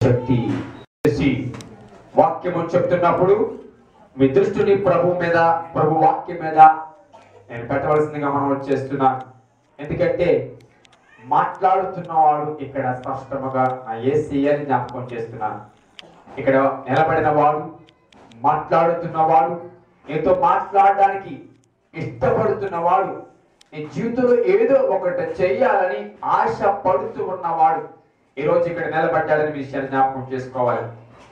శక్తి చేసి వాక్యము చెప్తున్నప్పుడు మీ దృష్టిని ప్రభు మీద, ప్రభు వాక్యం మీద నేను పెట్టవలసిందిగా మనం వచ్చేస్తున్నాను. ఎందుకంటే మాట్లాడుతున్నవాడు ఇక్కడ స్పష్టముగా నా యేసయ్య అని జ్ఞాపకం చేస్తున్నాను. ఇక్కడ నిలబడిన వాడు, మాట్లాడుతున్నవాడు, నీతో మాట్లాడడానికి ఇష్టపడుతున్నవాడు, నీ జీవితంలో ఏదో ఒకటి చెయ్యాలని ఆశ పడుతూ ఉన్నవాడు ఈరోజు ఇక్కడ నిలబడ్డాడని విషయాన్ని జ్ఞాపకం చేసుకోవాలి.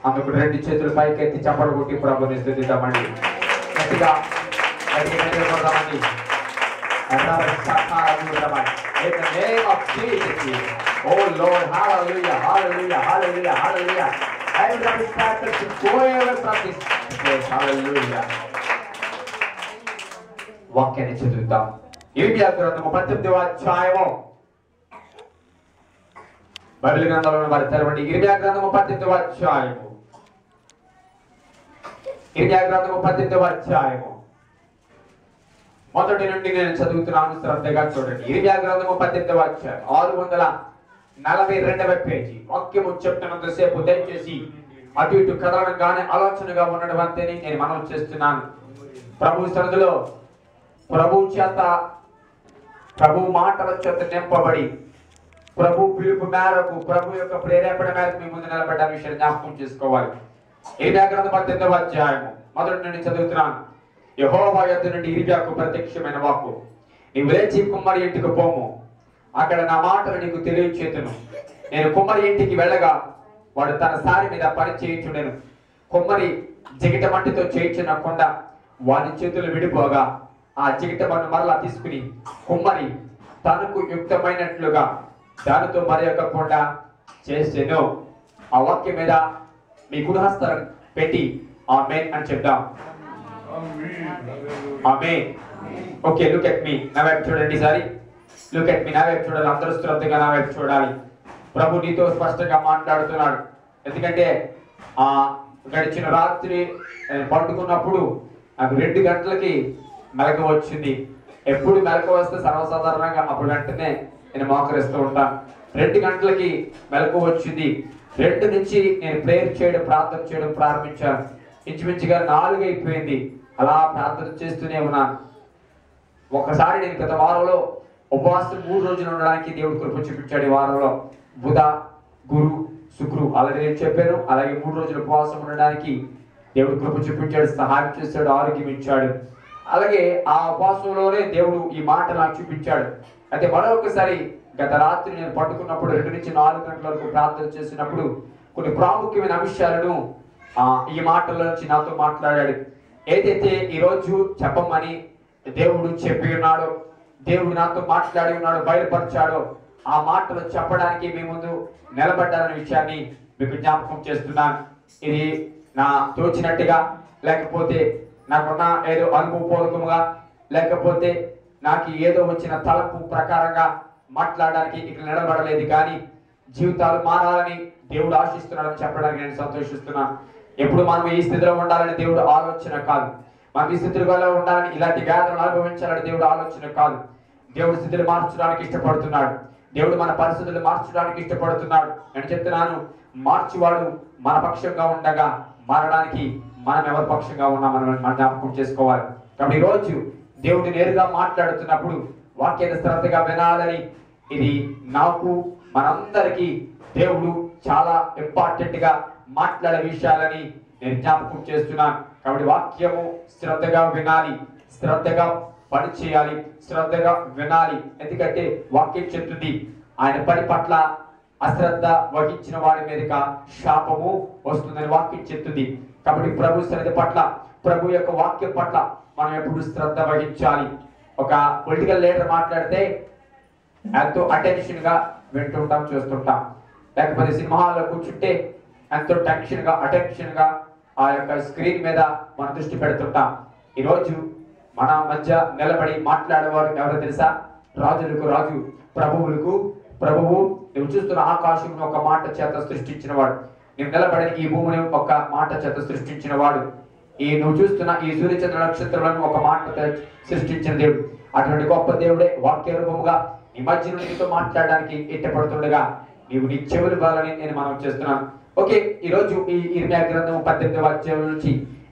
అందుకు రెండు చేతులు పైకెత్తి చప్పలు కొట్టి ప్రభుని స్తుతిద్దామండి. గట్టిగా నిలబడదామండి. In the name of Jesus, oh Lord, hallelujah, hallelujah, hallelujah, hallelujah. Everybody started to go away from this place, hallelujah. వాక్యాన్ని చదువుతాం. ఇర్మియా గ్రంథము 18వ అధ్యాయము. బైబిల్ గ్రంథంలో మరి తెరవండి. ఇర్మియా గ్రంథము 18వ అధ్యాయము. ఇర్మియా గ్రంథము 18వ అధ్యాయము మొదటి నుండి నేను చదువుతున్నాను, శ్రద్ధగా చూడండి. ఇర్మియా గ్రంథము 18వ అధ్యాయం 642వ పేజీ. వాక్యము చెప్తున్నంతసేపు దయచేసి అటు ఇటు కదలడంగానే ఆలోచనగా ఉండడం అంతేని నేను మనవి చేస్తున్నాను. ప్రభు సన్నిధిలో ప్రభు చేత, ప్రభు మాటల చేత నింపబడి, ప్రభు పిలుపు మేరకు, ప్రభు యొక్క ప్రేరేపణ మేరకు మీ ముందు నిలబడ్డ విషయాన్ని జ్ఞాపకం చేసుకోవాలి. ఇర్మియా గ్రంథం 18వ అధ్యాయము మొదటి నుండి చదువుతున్నాను. యెహోవా యొద్ద నుండి ఇర్మియాకు ప్రత్యక్షమైన వాక్కు, నీవు లేచి కుమ్మరి ఇంటికి పోము, అక్కడ నా మాటలు నీకు తెలియచేతును. నేను కుమ్మరి ఇంటికి వెళ్ళగా వాడు తన సారి మీద పని చేయించుండెను. కుమ్మరి జిగిట మట్టితో చేయించిన కొండ వాని చేతులు విడిపోగా ఆ జిగిట మన్ను మరలా తీసుకుని కుమ్మరి తనకు యుక్తమైనట్లుగా దానితో మరి యొక్క కొండ చేసెను. ఆ వాక్యం మీద మీ కుడిహస్తాలను పెట్టి ఆమేన్ అని చెప్దాం. Amen. Okay, look at me. నా వైపు చూడండి. Sorry, look at me. నా వైపు చూడాలి. అందరూ శ్రద్ధగా నా వైపు చూడాలి. ప్రభు నీతో స్పష్టంగా మాట్లాడుతున్నాడు. ఎందుకంటే గడిచిన రాత్రి నేను పండుకున్నప్పుడు నాకు 2 గంటలకి మెలక వచ్చింది. ఎప్పుడు మెలక వస్తే సర్వసాధారణంగా అప్పుడు వెంటనే నేను మోకరిస్తూ ఉంటాను. 2 గంటలకి మెలక వచ్చింది. 2 నుంచి నేను ప్రేయర్ చేయడం, ప్రార్థన చేయడం ప్రారంభించాను. ఇంచుమించుగా 4 అయిపోయింది. అలా ప్రార్థన చేస్తూనే ఉన్నాను. ఒకసారి నేను గత వారంలో ఉపవాసం 3 రోజులు ఉండడానికి దేవుడు కృప చూపించాడు. ఈ వారంలో బుధ, గురు, శుక్రు అలాగే నేను చెప్పాను. అలాగే 3 రోజులు ఉపవాసం ఉండడానికి దేవుడు కృప చూపించాడు, సహాయం చేశాడు, ఆరోగ్యం ఇచ్చాడు. అలాగే ఆ ఉపవాసంలోనే దేవుడు ఈ మాట నాకు చూపించాడు. అయితే మరొకసారి గత రాత్రి నేను పట్టుకున్నప్పుడు 2 నుంచి 4 గంటల వరకు ప్రార్థన చేసినప్పుడు కొన్ని ప్రాముఖ్యమైన అంశాలను ఈ మాటల నుంచి నాతో మాట్లాడాడు. ఏదైతే ఈరోజు చెప్పమని దేవుడు చెప్పి ఉన్నాడో, దేవుడు నాతో మాట్లాడి ఉన్నాడో, బయలుపరిచాడో ఆ మాటలు చెప్పడానికి మీ ముందు నిలబడ్డాలనే విషయాన్ని మీకు జ్ఞాపకం చేస్తున్నాను. ఇది నా తోచినట్టుగా, లేకపోతే నాకున్న ఏదో అనుభవపూర్వకంగా, లేకపోతే నాకు ఏదో వచ్చిన తలపు ప్రకారంగా మాట్లాడడానికి ఇక్కడ నిలబడలేదు. కానీ జీవితాలు మారాలని దేవుడు ఆశిస్తున్నాడని చెప్పడానికి నేను సంతోషిస్తున్నాను. ఎప్పుడు మనం ఈ స్థితిలో ఉండాలని దేవుడు ఆలోచన కాదు. మనం ఈ స్థితిలో ఉండాలని, ఇలాంటి వ్యాధులను అనుభవించాలని దేవుడు ఆలోచన కాదు. దేవుడు స్థితిని మార్చడానికి ఇష్టపడుతున్నాడు. దేవుడు మన పరిస్థితులు మార్చడానికి ఇష్టపడుతున్నాడు. నేను చెప్తున్నాను, మార్చివాడు మన పక్షంగా ఉండగా మారడానికి మనం ఎవరి పక్షంగా ఉన్నామని మనం జ్ఞాపకం చేసుకోవాలి. కాబట్టి ఈరోజు దేవుడు నేరుగా మాట్లాడుతున్నప్పుడు వాక్యాన్ని శ్రద్ధగా వినాలని, ఇది నాకు మనందరికీ దేవుడు చాలా ఇంపార్టెంట్ గా మాట్లాడే విషయాలని నేను జ్ఞాపకం చేస్తున్నాను. కాబట్టి వాక్యము శ్రద్ధగా వినాలి, శ్రద్ధగా పని చేయాలి, శ్రద్ధగా వినాలి. ఎందుకంటే వాక్యం చెప్తుంది, ఆయన పని పట్ల అశ్రద్ధ వహించిన వాడి మీదగా శాపము వస్తుందని వాక్యం చెప్తుంది. కాబట్టి ప్రభు సన్నిధి పట్ల, ప్రభు యొక్క వాక్యం పట్ల మనం ఎప్పుడు శ్రద్ధ వహించాలి. ఒక పొలిటికల్ లీడర్ మాట్లాడితే ఎంతో అటెన్షన్ గా వింటుంటాం, చూస్తుంటాం. లేకపోతే సినిమా హాల్లో కూర్చుంటే ఎంతో టెన్షన్ గా, అటెన్షన్ గా ఆ యొక్క స్క్రీన్ మీద మన దృష్టి పెడుతుంటాం. ఈరోజు మన మధ్య నిలబడి మాట్లాడేవారు ఎవరో తెలుసా? రాజులకు రాజు, ప్రభువులకు ప్రభువు. నువ్వు చూస్తున్న ఆకాశం ఒక మాట చేత సృష్టించిన వాడు, నువ్వు నిలబడిన ఈ భూమిని ఒక మాట చేత సృష్టించిన వాడు, ఈ నువ్వు చూస్తున్న ఈ సూర్యచంద్ర నక్షత్రాలను ఒక మాట సృష్టించిన దేవుడు. అటువంటి గొప్ప దేవుడే వాక్య రూపముగా ఈ మధ్య నుండి నీతో మాట్లాడడానికి ఇష్టపడుతుండగా నీవు నీ చెవులు ఇవ్వాలని నేను మనం చేస్తున్నాను. ఓకే, ఈరోజు ఈ ఇర్మియా గ్రంథం 18వ అధ్యాయం నుంచి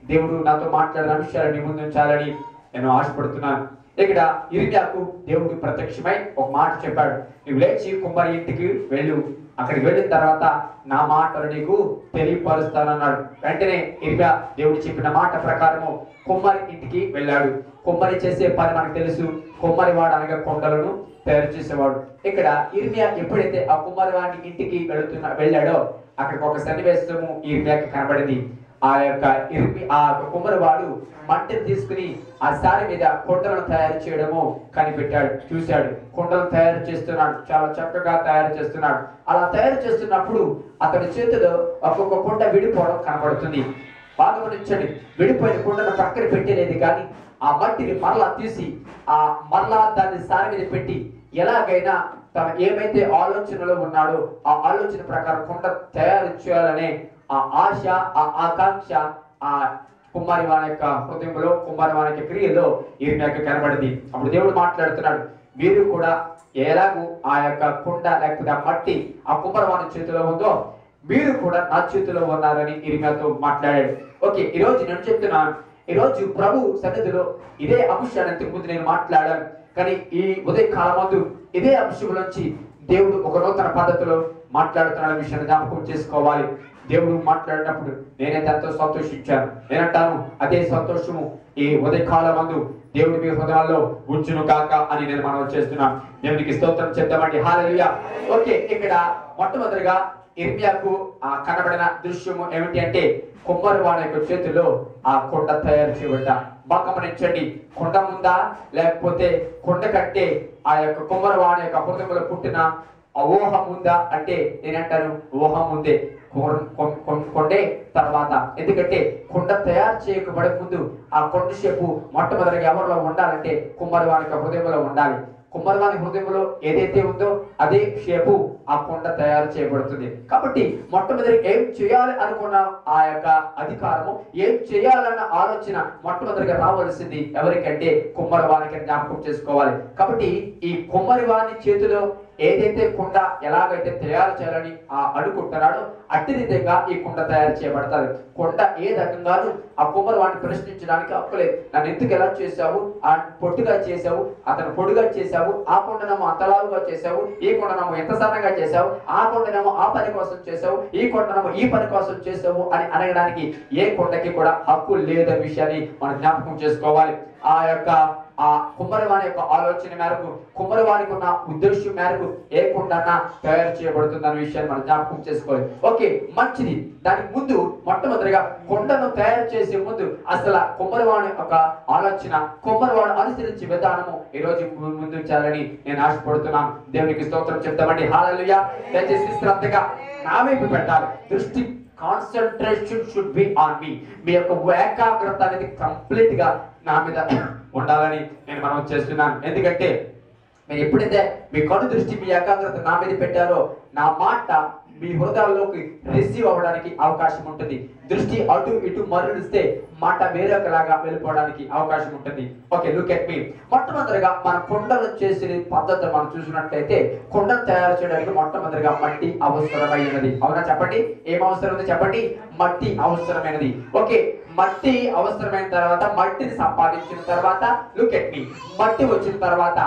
దేవుడు నాతో మాట్లాడిన విషయాలని ముందుంచాలని నేను ఆశపడుతున్నాను. ఇక్కడ ఇర్మియాకు దేవుడు ప్రత్యక్షమై ఒక మాట చెప్పాడు, నువ్వు లేచి కుమ్మరి ఇంటికి వెళ్ళు, అక్కడికి వెళ్ళిన తర్వాత నా మాటలు నీకు తెలియపరుస్తానన్నాడు. వెంటనే ఇర్మియా దేవుడు చెప్పిన మాట ప్రకారము కుమ్మరి ఇంటికి వెళ్ళాడు. కుమ్మరి చేసే పని మనకు తెలుసు, కుమ్మరి వాడు అనగా కొండలను తయారు చేసేవాడు. ఇక్కడ ఇర్మియా ఎప్పుడైతే ఆ కుమ్మరి వాడి ఇంటికి వెళ్ళాడో అక్కడికి ఒక సన్నివేశము ఇర్మియాకి కనబడింది. ఆ కుమ్మరి వాడు మట్టిని తీసుకుని ఆ సారి మీద కొండలను తయారు చేయడము కనిపెట్టాడు, చూశాడు. కొండలను తయారు చేస్తున్నాడు, చాలా చక్కగా తయారు చేస్తున్నాడు. అలా తయారు చేస్తున్నప్పుడు అతని చేతిలో ఒక్కొక్క కొండ విడిపోవడం కనబడుతుంది. బాగా గమనించండి, విడిపోయిన కొండను పక్కన పెట్టలేదు, కానీ ఆ మట్టిని మరలా తీసి మరలా దాన్ని సారి మీద పెట్టి ఎలాగైనా తన ఏమైతే ఆలోచనలో ఉన్నాడో ఆ ఆలోచన ప్రకారం కొండ తయారు చేయాలనే ఆ ఆశ, ఆ ఆకాంక్ష ఆ కుమారి వాని యొక్క హృదయంలో, కుమారి వాని యొక్క క్రియలో ఇర్మియాకు కనబడింది. అప్పుడు దేవుడు మాట్లాడుతున్నాడు, మీరు కూడా ఎలాగూ ఆ యొక్క కొండ లేకపోతే ఆ మట్టి ఆ కుమారి వాని చేతిలో ఉందో మీరు కూడా నా చేతిలో ఉన్నారని ఇర్మియాతో మాట్లాడాడు. ఓకే, ఈరోజు నేను చెప్తున్నాను, ఈరోజు ప్రభు సన్నిధిలో ఇదే అంశాన్ని ముందు నేను మాట్లాడాను, కానీ ఈ ఉదయ కాలమందు ఇదే అంశం నుంచి దేవుడు ఒక నూతన పద్ధతిలో మాట్లాడుతున్న విషయాన్ని జ్ఞాపకం చేసుకోవాలి. దేవుడు మాట్లాడినప్పుడు నేనైతే ఎంతో సంతోషించాను. నేనంటాను అదే సంతోషము ఈ ఉదయకాలమందు దేవుడి మీ హృదయాల్లో ఉంచును కాక అని నేను మనం చేస్తున్నాను. దేవునికి స్తోత్రం చెప్తామండి. హల్లెలూయా. ఓకే, ఇక్కడ మొట్టమొదటిగా ఇర్మియాకు కనబడిన దృశ్యము ఏమిటి అంటే కుమ్మరి వాని యొక్క చేతిలో ఆ కొండ తయారు చేయబడ్డ. బాగా గమనించండి, కొండ ముందా లేకపోతే కొండ కట్టే ఆ యొక్క కుమ్మరి వాని యొక్క హృదయంలో పుట్టిన ఊహం ఉందా అంటే నేనంటాను ఊహం ఉందే, కొండే తర్వాత. ఎందుకంటే కొండ తయారు చేయబడే ముందు ఆ కొండ షేపు మొట్టమొదటిగా ఎవరిలో ఉండాలంటే కుమ్మరి వాని యొక్క హృదయంలో ఉండాలి. కుమ్మరి వాని హృదయంలో ఏదైతే ఉందో అదే షేపు ఆ కొండ తయారు చేయబడుతుంది. కాబట్టి మొట్టమొదటి ఏం చేయాలి అనుకున్న ఆ యొక్క అధికారము, ఏం చేయాలన్న ఆలోచన మొట్టమొదటిగా రావాల్సింది ఎవరికంటే కుమ్మరి వానికి జ్ఞాపకం చేసుకోవాలి. కాబట్టి ఈ కుమ్మరి వాని చేతిలో ఏదైతే కుండ ఎలాగైతే తయారు చేయాలని అనుకుంటున్నాడో అట్టి విధంగా ఈ కుండ తయారు చేయబడతారు. కొండ ఏ రకంగాను ఆ కుమ్మరి వాడిని ప్రశ్నించడానికి హక్కులేదు. నన్ను ఎందుకు ఎలా చేశావు, ఆ పొట్టుగా చేశావు, అతను పొడుగా చేశావు, ఆ కొండనము అంతలావుగా చేశావు, ఈ కొండనము ఎంత సన్నగా చేశావు, ఆ కొండనము ఆ పని కోసం చేశావు, ఈ కొండనము ఈ పని కోసం చేశావు అని అనడానికి ఏ కొండకి కూడా హక్కు లేదనే విషయాన్ని మనం జ్ఞాపకం చేసుకోవాలి. ఆ కుమ్మరివాని యొక్క ఆలోచన మేరకు, కుమ్మరివానికి ఉన్న ఉద్దేశం మేరకు ఏ కొండన్నా తయారు చేయబడుతుంది అనే విషయాన్ని మనం జ్ఞాపకం చేసుకోవాలి. ఓకే, మంచిది. దానికి ముందు మొట్టమొదటిగా కొండను తయారు చేసే ముందు అసలు కుమ్మరివాని యొక్క ఆలోచన, కుమ్మరివాడు అనుసరించే విధానము ఈ రోజు ముందుంచాలని నేను ఆశపడుతున్నాను. దేవునికి స్తోత్రం చెప్తామండి. హల్లెలూయా. దయచేసి శ్రద్ధగా నా వైపు పెట్టాలి. దృష్టి concentration should be on me. మీ యొక్క ఏకాగ్రత అనేది కంప్లీట్ గా నా మీద ఉండాలని నేను మనం చేస్తున్నాను. ఎందుకంటే మీరు ఎప్పుడైతే మీ కను దృష్టి, మీ ఏకాగ్రత నా మీద పెట్టారో నా మాట మీ హృదయాల్లోకి రిసీవ్ అవ్వడానికి అవకాశం ఉంటుంది. దృష్టి అటు ఇటు మరలిస్తే మాట వేరొకలాగా వెళ్ళిపోవడానికి అవకాశం ఉంటుంది. ఓకే, లుక్ ఎట్ మీ. మొట్టమొదటిగా మన కొండలు చేసే పద్ధతి మనం చూసినట్లయితే కొండను తయారు చేయడానికి మొట్టమొదటిగా మట్టి అవసరమైనది. అవునా చెప్పండి, ఏం అవసరం చెప్పండి? మట్టి అవసరమైనది. ఓకే, మట్టి అవసరమైన తర్వాత, మట్టిని సంపాదించిన తర్వాత, లుక్ ఎట్ మీ, మట్టి వచ్చిన తర్వాత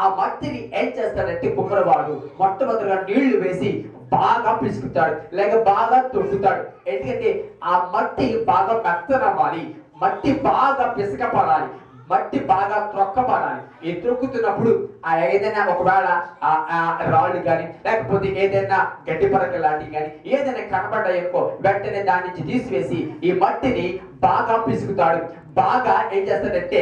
ఆ మట్టిని ఏం చేస్తాడంటే కుమ్మరివాడు మొట్టమొదటిగా నీళ్లు వేసి బాగా పిసుకుతాడు, లేక బాగా తొక్కుతాడు. ఎందుకంటే ఆ మట్టి బాగా మెత్తనవ్వాలి, మట్టి బాగా పిసకపడాలి, మట్టి బాగా త్రొక్కపడాలి. ఈ త్రొక్కుతున్నప్పుడు ఆ ఏదైనా ఒకవేళ రాళ్ళు కానీ లేకపోతే ఏదైనా గడ్డి పరక లాంటివి కానీ ఏదైనా కనబడ్డాయనుకో వెంటనే దాని నుంచి తీసివేసి ఈ మట్టిని బాగా పిసుకుతాడు. బాగా ఏం చేస్తాడంటే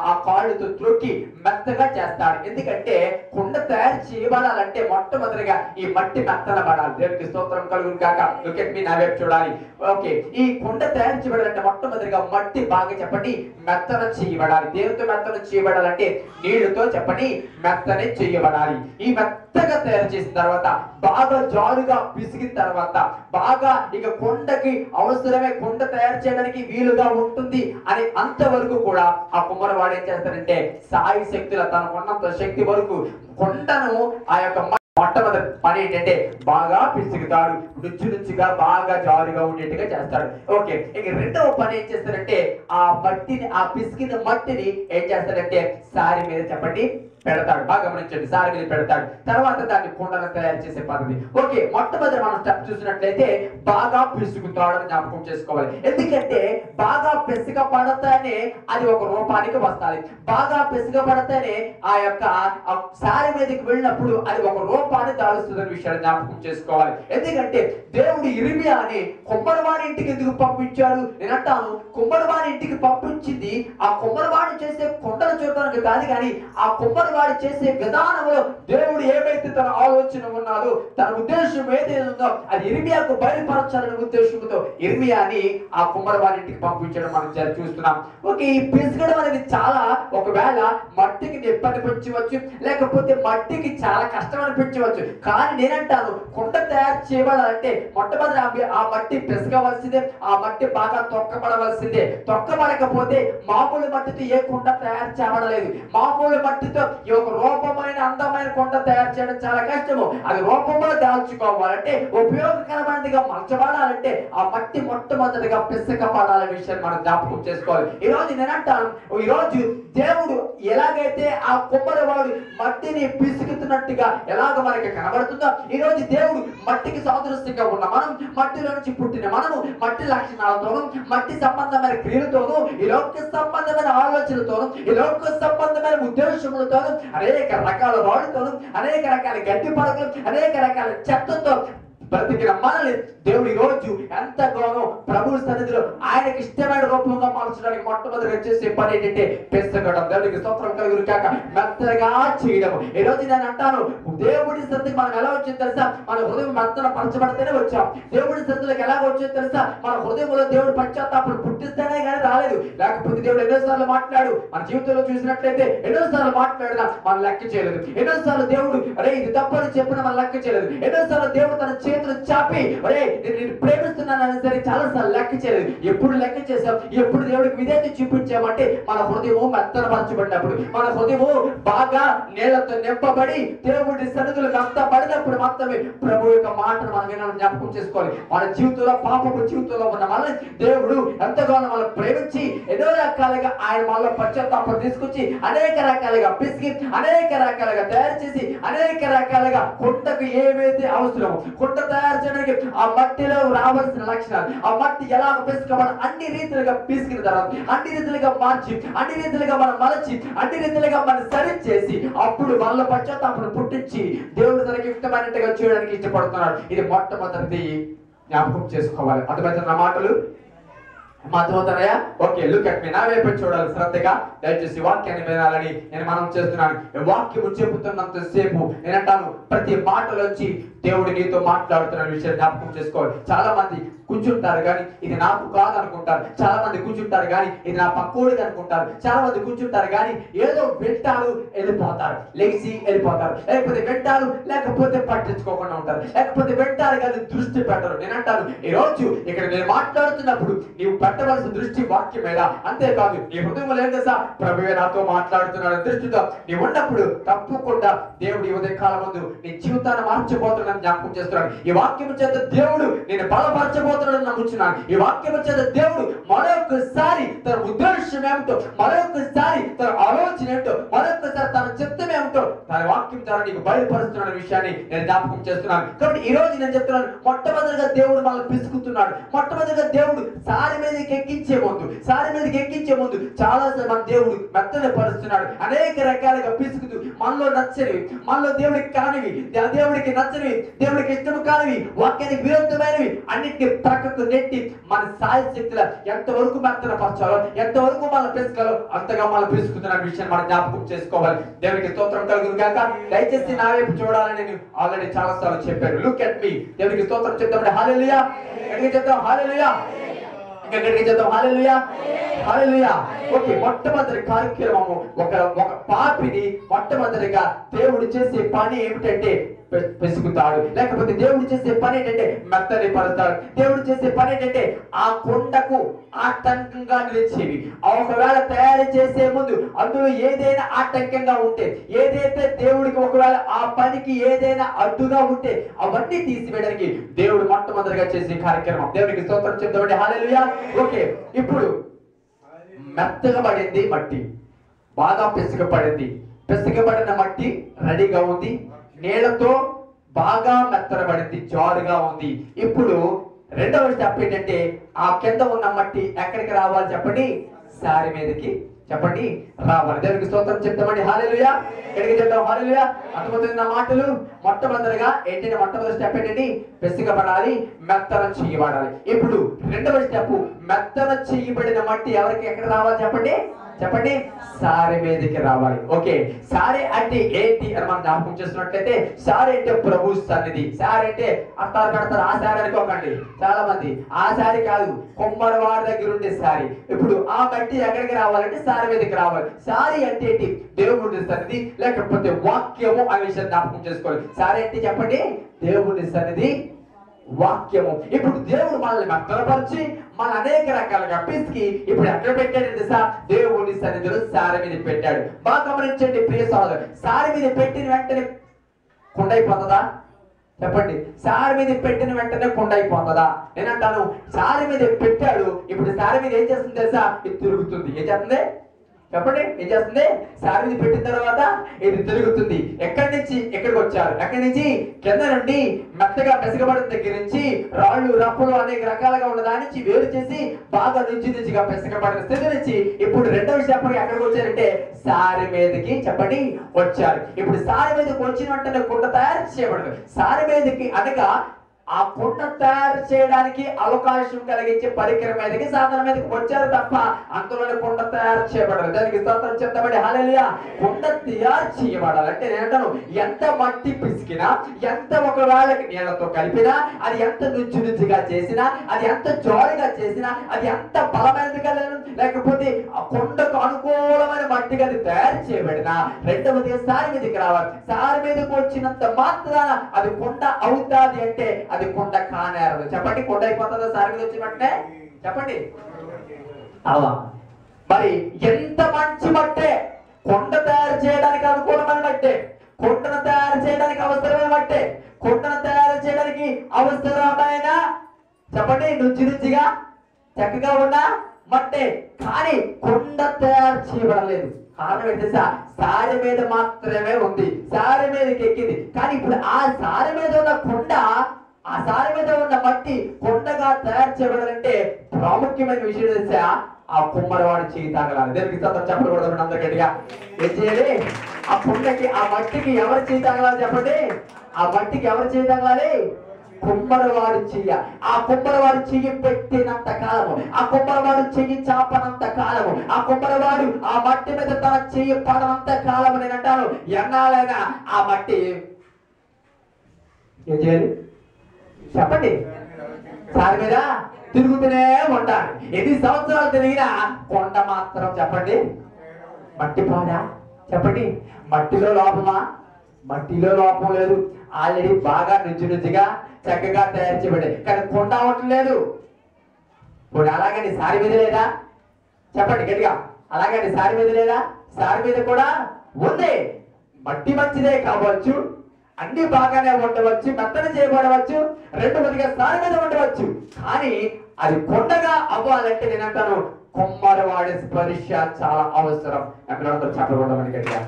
ఆ కాళ్ళతో త్రొక్కి మెత్తగా చేస్తాడు. ఎందుకంటే కుండ తయారు చేయబడాలంటే మొట్టమొదటిగా ఈ మట్టి మెత్తన పడాలి. దేవునికి స్తోత్రం కలుగును కాక. లుక్ ఎట్ మీ, నా వైపు చూడాలి. ఓకే, ఈ కుండ తయారు చేయబడాలంటే మొట్టమొదటిగా మట్టి బాగా చెప్పండి మెత్తన చేయబడాలి. దేవునితో మెత్తన చేయబడాలంటే నీళ్లతో చెప్పండి మెత్తనే చేయబడాలి. ఈ మెత్తగా తయారు చేసిన తర్వాత బాగా జారుగా పిసిగిన తర్వాత బాగా ఇక కొండకి అవసరమే, కొండ తయారు చేయడానికి వీలుగా ఉంటుంది అని అంతవరకు కూడా ఆ కుమ్మరివాడు ఏం చేస్తాడంటే సాయి శక్తుల తనకున్నంత శక్తి వరకు కొండను ఆ యొక్క మొట్టమొదటి పని ఏంటంటే బాగా పిసుకుతాడు, నుచ్చుగా బాగా జారుగా ఉండేట్టుగా చేస్తాడు. ఓకే, ఇక రెండవ పని ఏం చేస్తాడంటే ఆ మట్టిని, ఆ పిసికిన మట్టిని ఏం చేస్తాడంటే సారి మీద చెప్పండి పెడతాడు. బాగా గమనించండి, సారి మీద పెడతాడు. తర్వాత దాన్ని కుండను తయారు చేసే పద్ధతి. ఓకే, మొట్టమొదటి మనం స్టెప్ చూసినట్లయితే బాగా పిసుకుతాడు అని జ్ఞాపకం చేసుకోవాలి. ఎందుకంటే బాగా పిసుకబడతానే అది ఒక రూపానికి వస్తుంది. బాగా పిసుకబడతానే ఆ యొక్క సారి మీదకి వెళ్ళినప్పుడు అది ఒక రూపాన్ని దాలుస్తుంది అనే విషయాన్ని జ్ఞాపకం చేసుకోవాలి. ఎందుకంటే దేవుడు ఇర్మియాని కుమ్మరివాడి ఇంటికి ఎందుకు పంపించాడు? నేను అంటాను, కుమ్మరివాడి ఇంటికి పంపించింది ఆ కుమ్మరివాడు చేసే కుండలు చూడడానికి కాదు, కానీ ఆ కుమ్మరివాడు చేసే విధానంలో దేవుడు ఏమైతే తన ఆలోచన ఉన్నాదో, తన ఉద్దేశం ఏదైతే ఉందో అది ఇర్మియాకు బయలుపరచాలనే ఉద్దేశంతో ఇర్మియాని ఆ కుమ్మరివాడి ఇంటికి పంపించడం మనం చూస్తున్నాం. ఓకే, ఈ పిసగడం అనేది చాలా, ఒకవేళ మట్టికి నొప్పి అనిపించవచ్చు, లేకపోతే మట్టికి చాలా కష్టం అనిపించవచ్చు. కానీ నేనంటాను, కుండ తయారు చేయబడాలంటే మొట్టమొదటి ఆ మట్టి పిసగవలసిందే, ఆ మట్టి బాగా తొక్కబడవలసిందే. తొక్కబడకపోతే మామూలు మట్టితో ఏ కుండ తయారు చేయబడలేదు. మామూలు మట్టితో ఈ ఒక రూపమైన అందమైన కుండ తయారు చేయడం చాలా కష్టము. అది రూపంలో దాల్చుకోవాలంటే, ఉపయోగకరమైనదిగా మలచబడాలంటే ఆ మట్టి మొట్టమొదటిగా పిసకబడాలనే విషయాన్ని మనం జ్ఞాపకం చేసుకోవాలి. ఈ రోజు నేనంటాను, ఈ రోజు దేవుడు ఎలాగైతే ఆ కుమ్మరివాడు మట్టిని పిసుకుతున్నట్టుగా ఎలాగ మనకి కనబడుతుందో, ఈ రోజు దేవుడు మట్టికి సాదృశ్యంగా ఉన్న మనం, మట్టిలో నుంచి పుట్టిన మనము, మట్టి లక్షణాలతోనూ, మట్టి సంబంధమైన క్రియలతోనూ, ఈ లోక సంబంధమైన ఆలోచనలతోనూ, ఈ లోక సంబంధమైన ఉద్దేశములతోనూ, అనేక రకాల వాడుతోనూ, అనేక రకాల గడ్డి పడకలు, అనేక రకాల చెత్తతో బ్రతికిన మనల్ని దేవుడు ఈ రోజు ఎంతగానో ప్రభు సన్నిధిలో ఆయనకి ఇష్టమైన రూపంగా మార్చడానికి మొట్టమొదటిగా చేసే పని ఏంటంటే పిసగడం. దేవుడికి స్తోత్రం కలుగును కాక, మెత్తగా చేయడం. ఈ రోజు నేను అంటాను, దేవుడి సన్నిధికి మనం ఎలా వచ్చింది తెలుసా? మన హృదయం మెత్తన పరచబడితేనే వచ్చాం. దేవుడి సన్నిధిలోకి ఎలాగ వచ్చింది తెలుసా? మన హృదయంలో దేవుడు పశ్చాత్తాపం పుట్టిస్తేనే కానీ రాలేదు. లేకపోతే దేవుడు ఎన్నోసార్లు మాట్లాడు, మన జీవితంలో చూసినట్లయితే ఎన్నోసార్లు మాట్లాడినా మనం లెక్క చేయలేదు. ఎన్నోసార్లు దేవుడు అరే ఇది తప్పని చెప్పిన మనం లెక్క చేయలేదు. ఎన్నోసార్లు దేవుడు తన చేతులు చాపి అరే నేను ప్రేమిస్తున్నానని సరే చాలాసార్లు లెక్క చేయలేదు. ఎప్పుడు లెక్క చేసాం? ఎప్పుడు దేవుడికి విధేయత చూపించామంటే మన హృదయము మెత్తనపరచబడినప్పుడు, మన హృదయము బాగా నీళ్లతో నింపబడి దేవుడి సన్నిధులు మెత్తబడినప్పుడు మాత్రమే ప్రభు యొక్క మాటను మనం వినాలని జ్ఞాపకం చేసుకోవాలి. మన జీవితంలో, పాపపు జీవితంలో ఉన్న మనల్ని దేవుడు ఎంతగానో మనం ప్రేమించి ఎన్నో రకాలుగా ఆయన మనలో పశ్చాత్తాపం తీసుకొచ్చి అనేక రకాలుగా పిసికి, అనేక రకాలుగా తయారు చేసి, అనేక రకాలుగా కుండకు ఏవైతే అవసరమో, కుండ తయారు చేయడానికి ఆ మట్టిలో రావాల్సిన లక్షణాలు, ఆ మట్టి ఎలా పిసుకబడి అన్ని రీతిలుగా పిసికిన తర్వాత, అన్ని రీతిలుగా మార్చి, అన్ని రీతిలుగా మనం మలచి, అన్ని రీతిలుగా మనం సరి చేసి, అప్పుడు వాళ్ళ పశ్చాత్తాపం పుట్టించి దేవుడు తనకి ఇష్టమైనట్టుగా చేయడానికి ఇష్టపడుతున్నాడు. ఇది మొట్టమొదటిది జ్ఞాపకం చేసుకోవాలి. అర్థమవుతున్న మాటలు అర్థమవుతున్నాయా? ఓకే, లుక్ అట్ మీ. నా వైపు చూడాలి శ్రద్ధగా, దయచేసి వాక్యాన్ని వినాలని నేను మనం చేస్తున్నాను. వాక్యము చెబుతున్నంత సేపు నేనంటాను, ప్రతి మాటలోంచి దేవుడు నీతో మాట్లాడుతున్న విషయాన్ని జ్ఞాపకం చేసుకోవాలి. చాలా మంది కూర్చుంటారు కానీ ఇది నాకు కాదు అనుకుంటారు. చాలా మంది కూర్చుంటారు కానీ ఇది నా పక్కోడికి అనుకుంటారు. చాలా మంది కూర్చుంటారు కానీ ఏదో వింటారు, వెళ్ళిపోతారు, లెగిసి వెళ్ళిపోతారు. లేకపోతే వింటారు, లేకపోతే పట్టించుకోకుండా ఉంటారు. లేకపోతే వింటారు కానీ దృష్టి పెట్టరు. నేను అంటాను, ఈ రోజు ఇక్కడ నేను మాట్లాడుతున్నప్పుడు నీవు పెట్టవలసిన దృష్టి వాక్యం మీద. అంతేకాదు నీ హృదయంలో ఏం తెలుసా? ప్రభువే నాతో మాట్లాడుతున్నాడు దృష్టితో నీవు ఉన్నప్పుడు తప్పకుండా దేవుడు ఈ ఉదయ కాలం ముందు నీ జీవితాన్ని మార్చబోతున్నాడు జ్ఞాపకం చేస్తున్నాడు. ఈ వాక్యం చేత దేవుడు నేను బలపరచబోతున్నాడని నమ్ముచున్నాను. ఈ వాక్యం చేత దేవుడు మరొకసారి తన ఉద్దేశం ఏమిటో, మరొకసారి తన ఆలోచన ఏమిటో, మరొకసారి తన చిత్తం ఏమిటో తన వాక్యం ద్వారా నీకు బయలుపరుస్తున్న విషయాన్ని నేను జ్ఞాపకం చేస్తున్నాను. కాబట్టి ఈ రోజు నేను చెప్తున్నాను, మొట్టమొదటిగా దేవుడు మనల్ని పిసుకుతున్నాడు. మొట్టమొదటిగా దేవుడు సారి మీదకి ఎక్కించే ముందు చాలా మన దేవుడు మెత్తన పరుస్తున్నాడు. అనేక రకాలుగా పిసుకుతూ మనలో నచ్చనివి, మనలో దేవుడికి కానివి, దేవుడికి నచ్చనివి, దేవుడికి ఇష్టం కానివి, వాక్యానికి విరుద్ధమైనవి అన్నిటిని ప్రక్కకు నెట్టి మన సాయ శక్తుల ఎంతవరకు మెత్తన పరచాలో, ఎంతవరకు మన పిసుకాలో అంతగా మనం పిసుకుతున్న విషయాన్ని మనం జ్ఞాపకం చేసుకోవాలి. దేవునికి స్తోత్రం కలుగును గాక. దయచేసి నా వైపు చూడాలని నేను ఆల్రెడీ చాలా సార్లు చెప్పాను. లుక్ ఎట్ మీ. దేవునికి స్తోత్రం చెప్తామంటే హల్లెలూయా, గట్టిగా చెప్తాం హల్లెలూయా, ఇంకా గట్టిగా చెప్తాం హల్లెలూయా, హల్లెలూయా. ఓకే, మొట్టమొదటి కార్యక్రమము ఒక పాపిని మొట్టమొదటిగా దేవుడు చేసే పని ఏమిటంటే పెసుకుతాడు. లేకపోతే దేవుడు చేసే పని ఏంటంటే మెత్తని పరుస్తాడు. దేవుడు చేసే పని ఏంటంటే ఆ కొండకు ఆటంకంగా నిలిచేవి. ఒకవేళ తయారు చేసే ముందు అందులో ఏదైనా ఆటంకంగా ఉంటే, ఏదైతే దేవుడికి ఒకవేళ ఆ పనికి ఏదైనా అడ్డుగా ఉంటే అవన్నీ తీసివేయడానికి దేవుడు మొట్టమొదటిగా చేసే కార్యక్రమం. దేవునికి స్తోత్రం చెప్తామండి. హల్లెలూయా. ఓకే, ఇప్పుడు మెత్తగా పడింది మట్టి, బాగా పిసుకపడింది. పిసుకబడిన మట్టి రెడీగా ఉంది, నీళ్లతో బాగా మెత్తబడింది, జారుగా ఉంది. ఇప్పుడు రెండవ స్టెప్ ఏంటంటే ఆ కింద ఉన్న మట్టి ఎక్కడికి రావాలి చెప్పండి? సారి మీదకి చెప్పండి రావాలి. దేవునికి స్తోత్రం చెప్తామండి. హల్లెలూయా. ఎక్కడికి చెప్తాం? హల్లెలూయా. అర్థమవుతుంది నా మాటలు? మొట్టమొదటిగా ఏంటంటే మొట్టమొదటి స్టెప్ ఏంటండి? పిసుకబడాలి, మెత్తన చేయబడాలి. ఇప్పుడు రెండవ స్టెప్, మెత్తన చేయబడిన మట్టి ఎవరికి ఎక్కడ రావాలి చెప్పండి? చెప్పండి, సారె మీదకి రావాలి. ఓకే, సారె అంటే ఏంటి అని మనం జ్ఞాపకం చేస్తున్నట్లయితే, సారె అంటే ప్రభు సన్నిధి. సారె అంటే అట్టారు కడతారు ఆ సారి అనుకోకండి చాలా మంది, ఆ సారి కాదు, కొమ్మరి వారి దగ్గర ఉండే సారి. ఇప్పుడు ఆ మట్టి ఎక్కడికి రావాలంటే సారె మీదకి రావాలి. సారి అంటే ఏంటి? దేవుడి సన్నిధి, లేకపోతే వాక్యము అనే విషయాన్ని జ్ఞాపకం చేసుకోవాలి. సారె అంటే చెప్పండి, దేవుడి సన్నిధి, వాక్యము. ఇప్పుడు దేవుడు మనల్ని మెత్తనపరిచి మన అనేక రకాలుగా పిసికి ఇప్పుడు ఎక్కడ పెట్టాడు తెలుసా? దేవుని సన్నిధిలో సారె మీద పెట్టాడు. బాగా గమనించండి ప్రియ సోదరు, సారె మీద పెట్టిన వెంటనే కుండ అయిపోతుందా చెప్పండి? సారె మీద పెట్టిన వెంటనే కుండ అయిపోతుందా? నేనంటాను సారె మీద పెట్టాడు, ఇప్పుడు సారె మీద ఏం చేస్తుంది తెలుసా? ఇది తిరుగుతుంది. ఏం చేస్తుంది చెప్పండి? ఏం చేస్తుంది? సారె మీద పెట్టిన తర్వాత ఇది తిరుగుతుంది. ఎక్కడి నుంచి ఎక్కడికి వచ్చారు? ఎక్కడి నుంచి? కింద నుండి మెత్తగా పెసగబడిన దగ్గర నుంచి రాళ్ళు రప్పులు అనేక రకాలుగా ఉన్న దాని నుంచి వేరు చేసి బాగా నుంచి పెసగబడిన స్థితి నుంచి ఇప్పుడు రెండవ స్టెప్ ఎక్కడికి వచ్చారంటే సారె మీదకి చెప్పండి వచ్చారు. ఇప్పుడు సారె మీదకి వచ్చిన వెంటనే కుండ తయారు చేయబడదు. సారె మీదకి అనగా ఆ కుండ తయారు చేయడానికి అవకాశం కలిగించే పరికరం మీదకి, సాధన మీదకి వచ్చారు తప్ప అందులోనే కుండ తయారు చేయబడాలి. దానికి స్తోత్రం చెప్తామండి. హల్లెలూయా. కుండ తయారు చేయబడాలి అంటే నేను ఎంత మట్టి పిసికినా, ఎంత ఒకవేళ నీళ్లతో కలిపినా, అది ఎంత నుజ్జుగా చేసినా, అది ఎంత జోరుగా చేసినా, అది ఎంత బలమైనదిగా లేకపోతే ఆ కొండకు అనుకూలమైన మట్టిగా అది తయారు చేయబడినా రెండవది సారి మీదకి రావాలి. సారి మీదకి వచ్చినంత మాత్రాన అది కొండ అవుతాది అంటే అది కొండ కానేరదు. చెప్పండి, కొండ అయిపోతుందా సారి మీద వచ్చి మట్టే? చెప్పండి అవా. మరి ఎంత మంచి మట్టే, కొండ తయారు చేయడానికి అనుకూలమైన మట్టే, కొండను తయారు చేయడానికి అవసరమైన మట్టే, కొండను తయారు చేయడానికి అవసరమైన చెప్పండి నుజ్జిగా చక్కగా ఉన్న మట్టే. కానీ కొండ తయారు చేయబడలేదు. కారణం ఏంటి? సారె మీద మాత్రమే ఉంది, సారె మీదకి ఎక్కింది. కానీ ఇప్పుడు ఆ సారె మీద ఉన్న కొండ, ఆ సారె మీద ఉన్న మట్టి కొండగా తయారు చేయబడాలంటే ప్రాముఖ్యమైన విషయం తెలుసా? ఆ కుమ్మరివాడు చేయి తాగలాలి. దేనికి చెప్పకూడదు అందరు గట్టిగా. ఏం చేయాలి? ఆ కొండకి, ఆ మట్టికి ఎవరు చేయి తాగలాలి చెప్పండి? ఆ మట్టికి ఎవరు చేయి తాగలాలి? కుమ్మరివాడు చెయ్య. ఆ కుమ్మరివాడు చెయ్యి పెట్టినంత కాలము, ఆ కుమ్మరివాడు చెయ్యి చాపనంత కాలము, ఆ కుమ్మరివాడు ఆ మట్టి మీద తన చెయ్యి పడనంత కాలము నేను అంటాను ఎన్నాలైనా ఆ మట్టి ఏం చేయాలి చెప్పండి? సారి మీద తిరుగుతూనే ఉంటారు. ఎన్ని సంవత్సరాలు తిరిగినా కొండ మాత్రం చెప్పండి మట్టి పాడా? చెప్పండి, మట్టిలో లోపమా? మట్టిలో లోపం లేదు. ఆల్రెడీ బాగా నుజ్జుగా చక్కగా తయారు చేయబడి, కానీ కొండ అవటం లేదు. ఇప్పుడు అలాగండి సారి మీద లేదా? చెప్పండి గట్టిగా. అలాగండి సారి మీద లేదా? సారి మీద కూడా ఉంది. మట్టి మంచిదే కావచ్చు, అన్ని బాగానే ఉండవచ్చు, మెత్తన చేయబడవచ్చు, రెండవదిగా సారి మీద ఉండవచ్చు. కానీ అది కొండగా అవ్వాలంటే నేను అంటాను కుమ్మరివాడి స్పర్శ చాలా అవసరం. ఎక్కడంతా చెప్పకూడదు గట్టిగా.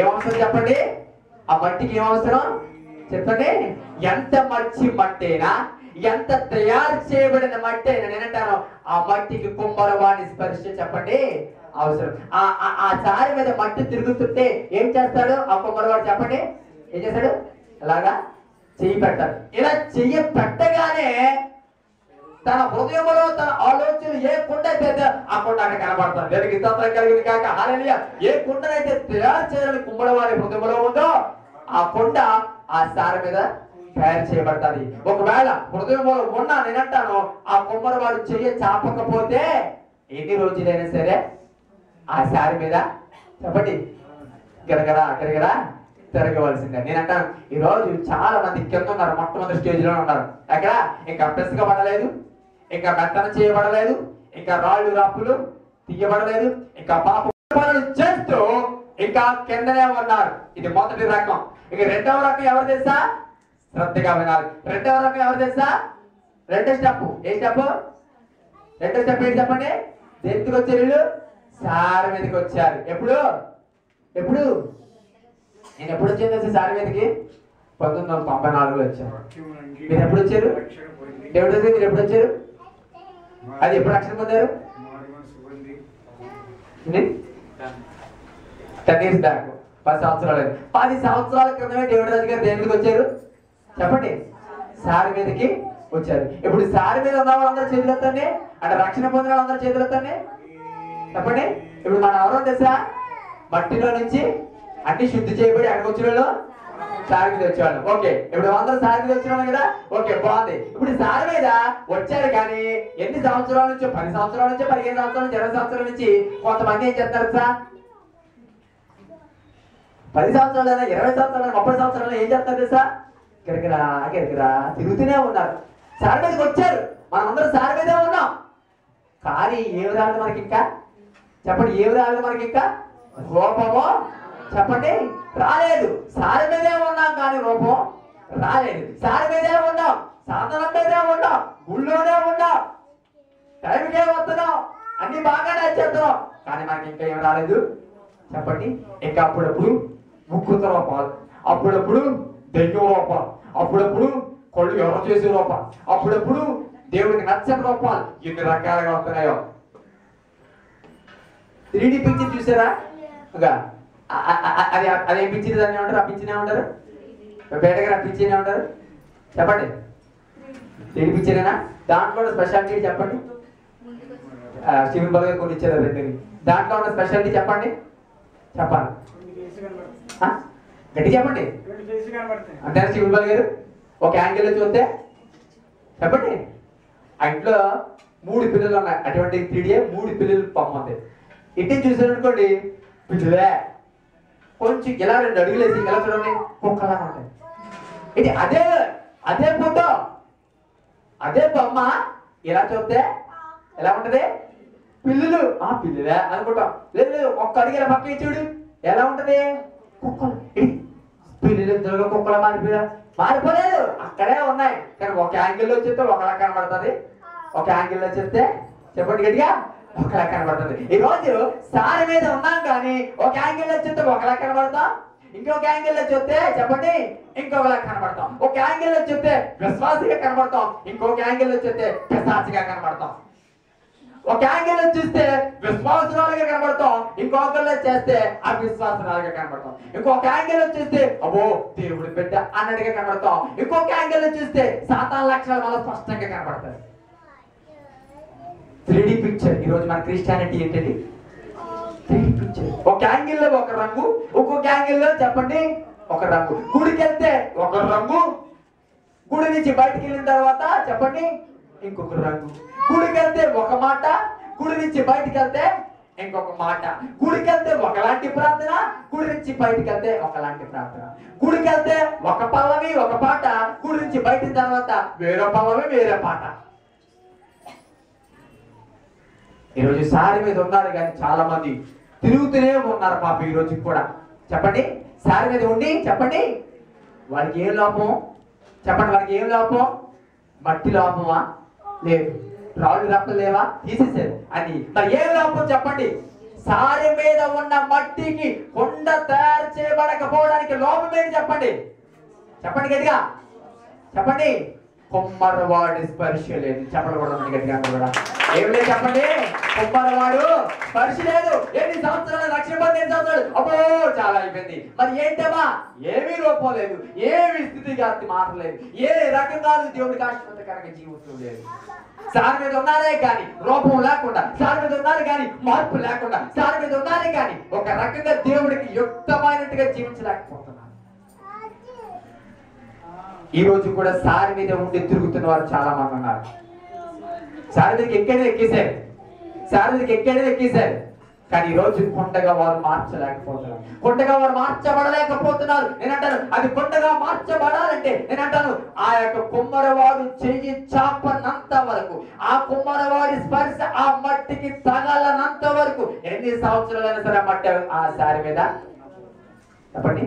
ఏమవసరం చెప్పండి? ఆ మట్టికి ఏమవసరం చెప్పండి? ఎంత మంచి మట్టేనా, ఎంత తయారు చేయబడిన మట్టి అయినా నేనంటాను ఆ మట్టికి కుమ్మరివాడి స్పర్శ చెప్పండి అవసరం. ఆ సారి మీద మట్టి తిరుగుతుంటే ఏం చేస్తాడు ఆ కుమ్మరివాడు చెప్పండి? ఏం చేస్తాడు? ఇలాగా చెయ్యి పెట్టాడు. ఇలా చెయ్యి పెట్టగానే తన హృదయంలో తన ఆలోచనలు ఏ కుండ అయితే ఆ కుండ అక్కడ కనబడతాడు. దానికి స్తోత్రం కలిగింది కాక. హల్లెలూయా. ఏ కుండనైతే తయారు చేయాలని కుమ్మరివాడి హృదయంలో ఉందో ఆ కుండ ఆ సారి మీద తయారు చేయబడతాది. ఒకవేళ హృదయంలో ఉన్నా నేనంటాను ఆ కుమ్మరివాడు చెయ్యి చాపకపోతే ఎన్ని రోజులైనా సరే ఆ సారి మీద చెప్పండి గిరగరా గిరగరా తిరగవలసిందే. నేను అంటాను ఈరోజు చాలా మంది కింద ఉన్నారు, మొట్టమొదటి స్టేజ్లో ఉన్నారు. అక్కడ ఇంకా పిసకబడలేదు, ఇంకా మెత్తన చేయబడలేదు, ఇంకా రాళ్ళు రాపులు తీయబడలేదు, ఇంకా పాప పనులు చేస్తూ ఇంకా కిందనే ఉన్నారు. ఇది మొదటి రకం. ఇక రెండవ రకం ఎవరు తెలుసా? శ్రద్ధగా వినాలి. రెండవ రకం ఎవరు తెలుసా? రెండో స్టెప్. ఏ స్టెప్? రెండో స్టెప్ ఏంటి చెప్పండి? దేనికి వచ్చారు వీళ్ళు? సారి మీదకి వచ్చారు. ఎప్పుడు ఎప్పుడు నేను ఎప్పుడు వచ్చాను తెలుసా సారి మీదకి? 1994లో వచ్చాను. మీరు ఎప్పుడు వచ్చారు? దేవుడి దగ్గర మీరు ఎప్పుడు వచ్చారు? అది ఎప్పుడు రక్షణ పొందారు? 10 years బ్యాక్. 10 సంవత్సరాలు. 10 సంవత్సరాల క్రితమే దేవుడి దగ్గర దేనికి వచ్చారు చెప్పండి? సారి మీదకి వచ్చారు. ఇప్పుడు సారి మీద ఉన్న వాళ్ళందరూ చేతులు ఎత్తండి. అంటే రక్షణ పొందిన వాళ్ళందరూ చేతులు ఎత్తండి చెప్పండి. ఇప్పుడు మనం ఎవరో తెలుసా? మట్టిలో నుంచి అన్ని శుద్ధి చేయబడి అక్కడికి వచ్చిన వాళ్ళు సారి మీద వచ్చేవాళ్ళు. ఓకే, ఇప్పుడు అందరూ సారి మీద వచ్చిన కదా. ఓకే, బాగుంది. ఇప్పుడు సారి మీద వచ్చారు కానీ ఎన్ని సంవత్సరాల నుంచి? 10 సంవత్సరాల నుంచి, 15 సంవత్సరాల నుంచి, 20 సంవత్సరాల నుంచి కొంతమంది ఏం చేస్తారు సార్? 10 సంవత్సరాలైనా, 20 సంవత్సరాలైనా, 30 సంవత్సరాలు ఏం చేస్తారు తెలుసా? గిరగిరా గిరగిరా తిరుగుతూనే ఉన్నారు. సారి మీదకి వచ్చారు. మనం అందరం సారి మీదే ఉన్నాం. కానీ ఏమి రాలేదు మనకి ఇంకా చెప్పండి? ఏమి రాలేదు మనకి ఇంకా? రూపము చెప్పండి రాలేదు. సారి మీదే ఉన్నాం కానీ రూపం రాలేదు. సారి మీదే ఉన్నాం, సాధనం మీదే ఉన్నాం, గుళ్ళోనే ఉన్నాం, టైంకే వస్తున్నాం, అన్ని బాగానే చేస్తున్నాం, కానీ మనకి ఇంకా ఏమి రాలేదు చెప్పండి? ఇంకా అప్పుడప్పుడు ముక్కుత రూపాలు, అప్పుడప్పుడు దెయ్యం రూపాలు, అప్పుడప్పుడు కళ్ళు ఎర్ర చేసే రూపాలు, అప్పుడప్పుడు దేవుడికి నచ్చని రూపాలు, ఎన్ని రకాలుగా వస్తున్నాయో. 3D పిక్చర్ చూసారా? అది అదేం పిక్చర్ దాన్ని ఏమంటారు? ఆ పిక్చర్ ఏమంటారు? బయటగా ఆ పిక్చర్ ఏమంటారు చెప్పండి? 3D పిక్చరేనా? దాంట్లో స్పెషాలిటీ చెప్పండి. స్టీవెన్ బర్గర్ కొన్ని ఇచ్చారు రెండుని. దాంట్లో ఉన్న స్పెషాలిటీ చెప్పండి. చెప్పాలి గట్టి చెప్పండి. అంతే స్టీవెన్ బర్గర్ ఒక యాంగిల్లో చూస్తే చెప్పండి. ఆ ఇంట్లో 3 పిల్లలు ఉన్నాయి. అటువంటి 3D 3 పిల్లలు పంపండి. ఇంటిని చూసారు అనుకోండి, పిల్లలే కొంచెం ఇలా 2 అడుగులు వేసి ఇలా చూడండి కుక్కలా ఉంటాయి. ఇది అదే అదే ఫోటో, అదే బొమ్మ ఇలా చూస్తే ఎలా ఉంటది? పిల్లలు పిల్లలే అనుకుంటాం. లేదు లేదు, ఒక్క అడుగు ఇలా పక్కకి చూడు ఎలా ఉంటది? కుక్కలు. పిల్లలు ఇద్దరుగా కుక్కలు మారిపోలేదు, అక్కడే ఉన్నాయి. కానీ ఒక యాంగిల్లో చెప్తే ఒకలా కనబడుతుంది, ఒక యాంగిల్లో చెప్తే చెప్పండి గట్టిగా ఒకలా కనబడుతుంది. ఈ రోజు సారి మీద ఉన్నాం కానీ ఒక యాంగిల్లో చెప్తే ఒకలా కనబడతాం, ఇంకొక యాంగిల్లో చెప్తే చెప్పండి ఇంకొకలా కనబడతాం. ఒక యాంగిల్లో చెప్తే విశ్వాసిగా కనబడతాం, ఇంకొక యాంగిల్లో చెప్తే పిశాచిగా కనబడతాం. ఒక యాంగిల్లో చూస్తే విశ్వాసరాలుగా కనబడతాం, ఇంకొకరిలో చేస్తే అవిశ్వాసరాలుగా కనబడతాం. ఇంకొక యాంగిల్లో చూస్తే అబ్బో దేవుడి బిడ్డ అన్నట్టుగా కనబడతాం, ఇంకొక యాంగిల్లో చూస్తే సాతాను లక్షణాలు వల్ల స్పష్టంగా కనబడతాయి. 3D picture. ఈరోజు మన క్రిస్టియానిటీ ఏంటండి? 3D picture. ఒక యాంగిల్లో ఒక రంగు, ఒక్కొక్క యాంగిల్లో చెప్పండి ఒక రంగు. గుడికి వెళ్తే ఒక రంగు, గుడి నుంచి బయటికి వెళ్ళిన తర్వాత చెప్పండి ఇంకొక రంగు. గుడికి వెళ్తే ఒక మాట, గుడి నుంచి బయటికి వెళ్తే ఇంకొక మాట. గుడికి వెళ్తే ఒకలాంటి ప్రార్థన, గుడి నుంచి బయటికి వెళ్తే ఒకలాంటి ప్రార్థన. గుడికి వెళ్తే ఒక పల్లవి ఒక పాట, గుడి నుంచి బయటికి తర్వాత వేరే పల్లవి వేరే పాట. ఈరోజు సారి మీద ఉన్నారు కానీ చాలా మంది తిరుగుతూనే ఉన్నారు పాప. ఈ రోజు కూడా చెప్పండి సారి మీద ఉండి చెప్పండి వాడికి ఏం లోపం చెప్పండి? వాడికి ఏం లోపం? మట్టి లోపమా? లేదు. రాళ్ళు రప్పలు లేవా? తీసేసారు. అది మరి ఏం లోపం చెప్పండి? సారి మీద ఉన్న మట్టికి కొండ తయారు చేయబడకపోవడానికి లోపం ఏంటి చెప్పండి? చెప్పండి గట్టిగా చెప్పండి. కొమ్మరవాడి స్పర్శ లేదు. చెప్పకూడదు గట్టిగా కూడా. ఏం లేదు చెప్పండి. కొమ్మరవాడు స్పర్శ లేదు. ఎన్ని సంవత్సరాలు రక్షణ పొంది 8 సంవత్సరాలు అబ్బో చాలా అయిపోయింది. మరి ఏంటమ్మా? ఏమీ రూపం లేదు, ఏమి స్థితిగతి మారలేదు, ఏ రకంగా దేవుడికి ఆశీర్వాదకరంగా జీవితం లేదు. సారి మీద ఉన్నారే కానీ రూపం లేకుండా, సారి మీద ఉన్నారు కానీ మార్పు లేకుండా, సారి మీద ఉన్నారే కానీ ఒక రకంగా దేవుడికి యుక్తమైనట్టుగా జీవించలేకపోతున్నారు. ఈ రోజు కూడా సారి మీద ఉండి తిరుగుతున్న వారు చాలా మంది ఉన్నారు. సారి మీదకి ఎక్కేదే ఎక్కేశారు, సారి మీదకి ఎక్కేదే ఎక్కేశారు, కానీ ఈ రోజు కొండగా వారు మార్చలేకపోతున్నారు, కొండగా వారు మార్చబడలేకపోతున్నారు. నేనంటాను అది కొండగా మార్చబడాలంటే నేనంటాను ఆ యొక్క కుమ్మరవాడు చెయ్యి చాపనంత వరకు, ఆ కుమ్మరవాడి స్పర్శ ఆ మట్టికి తగలనంత వరకు ఎన్ని సంవత్సరాలైనా సరే మట్టి ఆ సారి మీద చెప్పండి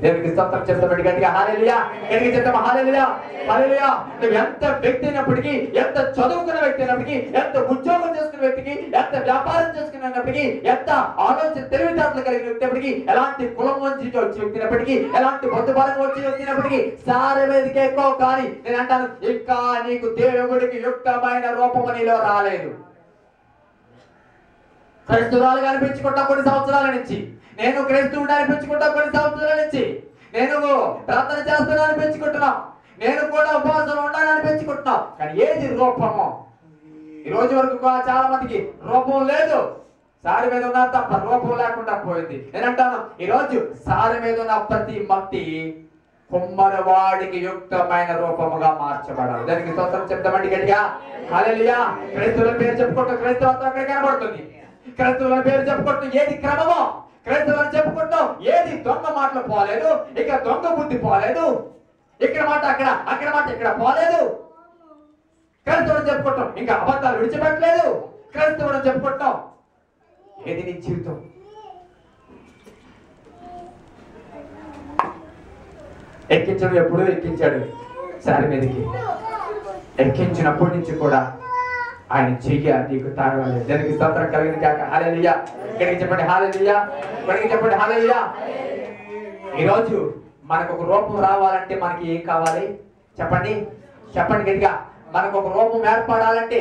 దేవునికి స్తోత్రం చెప్తామండి గట్టిగా హల్లెలూయా, గట్టిగా చెప్తాం హల్లెలూయా, హల్లెలూయా. నువ్వు ఎంత వ్యక్తి అయినప్పటికీ, ఎంత చదువుకున్న వ్యక్తి అయినప్పటికీ, ఎంత ఉద్యోగం చేసుకున్న వ్యక్తికి, ఎంత వ్యాపారం చేసుకున్నప్పటికీ, ఎంత ఆలోచన తెలివితేటలు కలిగిన వ్యక్తి, ఎలాంటి కులం నుంచి వచ్చి వ్యక్తినప్పటికీ, ఎలాంటి బంధుబలం వచ్చి వ్యక్తినప్పటికీ సారె మీదకి ఎక్కువ. కానీ నేను అంటాను ఇంకా నీకు దేవుడికి యుక్తమైన రూపము నీలో రాలేదు. క్రైస్తవురాలుగా అనిపించుకుంటా కొన్ని సంవత్సరాల నుంచి, నేను క్రైస్తవుడు అనిపించుకుంటా కొన్ని సంవత్సరాల నుంచి, నేను ప్రార్థన చేస్తాను అనిపించుకుంటున్నా, నేను కూడా ఉపవాసం ఉండాలని అనిపించుకుంటున్నా. కానీ ఏది రూపము? ఈ రోజు వరకు చాలా మందికి రూపం లేదు, సారి మీద ఉన్న తప్ప రూపం లేకుండా పోయింది. నేనంటాను ఈ రోజు సారి మీద ఉన్న ప్రతి మట్టి కుమ్మరవాడికి యుక్తమైన రూపముగా మార్చబడాలి. దానికి స్తోత్రం చెప్తామండి గట్టిగా హల్లెలూయా. క్రైస్తవుల పేరు చెప్పుకుంటూ క్రైస్తవత్వం అక్కడ కనబడుతుంది, క్రైస్తవుల పేరు చెప్పుకుంటూ ఏది క్రమమో, క్రైస్తవులను చెప్పుకుంటూ ఏది దొంగ మాటలు పోలేదు, ఇక దొంగ బుద్ధి పోలేదు, ఇక్కడ మాట అక్కడ, అక్కడ మాట ఇక్కడ పోలేదు. క్రైస్తవులను చెప్పుకుంటాం ఇంకా అబద్ధాలు విడిచిపెట్టలేదు, క్రైస్తవులను చెప్పుకుంటాం. ఏది నీ జీవితం? ఎక్కించడం ఎప్పుడూ ఎక్కించాడు సారి మీదకి, ఎక్కించినప్పటి నుంచి కూడా ఆయన చెయ్య నీకు తాగలేదు. దానికి స్తోత్రం కలిగింది కాక హల్లెలూయా, ఇక్కడికి చెప్పండి హల్లెలూయా, ఇక్కడికి చెప్పండి హల్లెలూయా. ఈరోజు మనకు ఒక రూపం రావాలంటే మనకి ఏం కావాలి చెప్పండి, చెప్పండి గట్టిగా. మనకు ఒక రూపం ఏర్పడాలంటే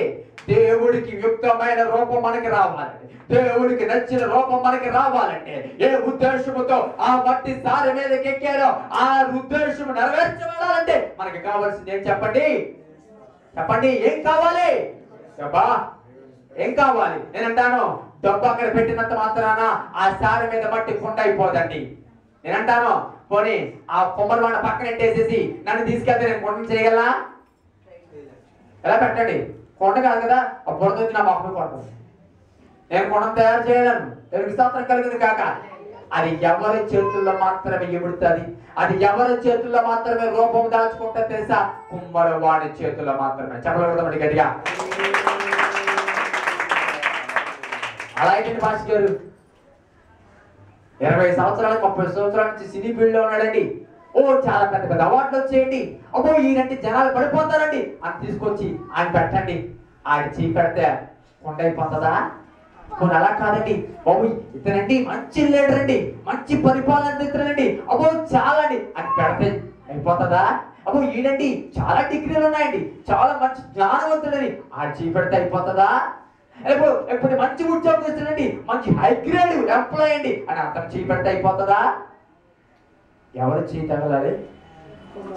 దేవుడికి యుక్తమైన రూపం మనకి రావాలంటే, దేవుడికి నచ్చిన రూపం మనకి రావాలంటే, ఏ ఉద్దేశముతో ఆ మట్టి సారి మీదకి ఎక్కారో ఆ ఉద్దేశం నెరవేర్చబడాలంటే మనకి కావాల్సింది ఏం చెప్పండి, చెప్పండి ఏం కావాలి? డబ్బా ఏం కావాలి? నేను అంటాను డబ్బు అక్కడ పెట్టినంత మాత్రాన ఆ సారి మీద మట్టి కొండ అయిపోదండి. నేను అంటాను పోనీ ఆ కొమ్మరివాడ పక్కన పెట్టేసేసి నన్ను తీసుకెళ్తే నేను కొండ చేయగలనా? ఎలా పెట్టండి, కొండ కాదు కదా, ఆ బురద వచ్చి నా మొక్క కొడుతుంది, నేను కొండను తయారు చేయలేను. తెలుగు స్తోత్రం కలిగింది కాక. అది ఎవరి చేతుల్లో మాత్రమే ఇముడుతుంది, అది ఎవరి చేతుల్లో మాత్రమే రూపం దాల్చుకుంటా తెలుసా? కుమ్మరివాడి చేతుల్లో మాత్రమే. చెప్పగలుగుతామండి గట్టిగా. అలా అయితే భాష గారు 20 సంవత్సరాలు 30 సంవత్సరాల నుంచి సినీ ఫీల్డ్ లో ఉన్నాడండి. ఓ చాలా పెద్ద పెద్ద అవార్డులు వచ్చేయండి, అబ్బో ఈయనంటే జనాలు పడిపోతారండి అని తీసుకొచ్చి ఆయన పెట్టండి, ఆయన చీ పెడితే కొండ అయిపోతుందా? కొన్ని అలా కాదండి బాబు, ఇతనండి మంచి లీడర్ అండి, మంచి పరిపాలన ఇతనండి, అబ్బో చాలా అండి అని పెడితే అయిపోతుందా? అబ్బో ఈయనండి చాలా డిగ్రీలు ఉన్నాయండి, చాలా మంచి జ్ఞానవంతుడని ఆయన చీ పెడితే అయిపోతుందా? లేకపోతే మంచి ఉద్యోగం చేస్తాడండి, మంచి హై గ్రేడ్ ఎంప్లాయ్ అండి అని అతను చీ పెడితే అయిపోతుందా? ఎవరు చేయి తగలాలి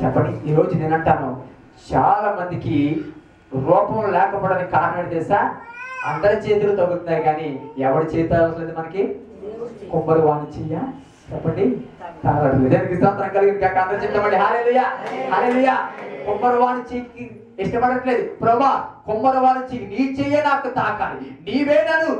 చెప్పండి. ఈరోజు నేను అంటాను చాలా మందికి రూపం లేకపోవడానికి కారణం తెలుసా? అందరి చేతులు తగులుతున్నాయి కానీ ఎవరి చేతి తగలలేదు మనకి? కొమ్మరి వాణి చెయ్య చెప్పండి తగలట్లేదు. దానికి స్తోత్రం కలిగింది కాక అందరూ చెప్తామండి హల్లెలూయా, హల్లెలూయా. కొమ్మరి వాణి చెయ్యికి ఇష్టపడట్లేదు. ప్రభా కొమ్మరివాడి చెయ్యి నీ చెయ్యే నాకు తాకాలి, నీవే నన్ను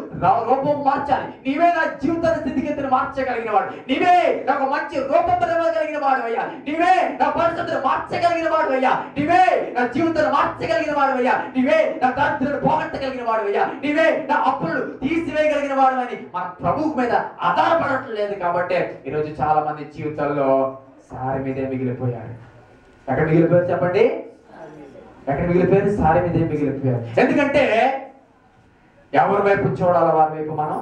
రూపం మార్చాలి, నీవే నా జీవిత స్థితిగతిని మార్చగలిగిన వాడు, నీవే నాకు మంచి రూపం కలిగిన వాడు అయ్యా, నీవే నా పరిస్థితులు మార్చగలిగిన వాడు అయ్యా, నీవే నా జీవితాన్ని మార్చగలిగిన వాడు అయ్యా, నీవే నా దరిద్రులను పోగొట్టగలిగిన వాడు అయ్యా, నీవే నా అప్పులను తీసివేయగలిగిన వాడు అని మన ప్రభువు మీద ఆధారపడట్లేదు. కాబట్టి ఈరోజు చాలా మంది జీవితాల్లో సారి మీదే మిగిలిపోయారు. ఎక్కడ మిగిలిపోయారు చెప్పండి, ఎక్కడ మిగిలిపోయారు? సారి మీదే మిగిలిపోయారు. ఎందుకంటే ఎవరి వైపు చూడాలో వారి వైపు మనం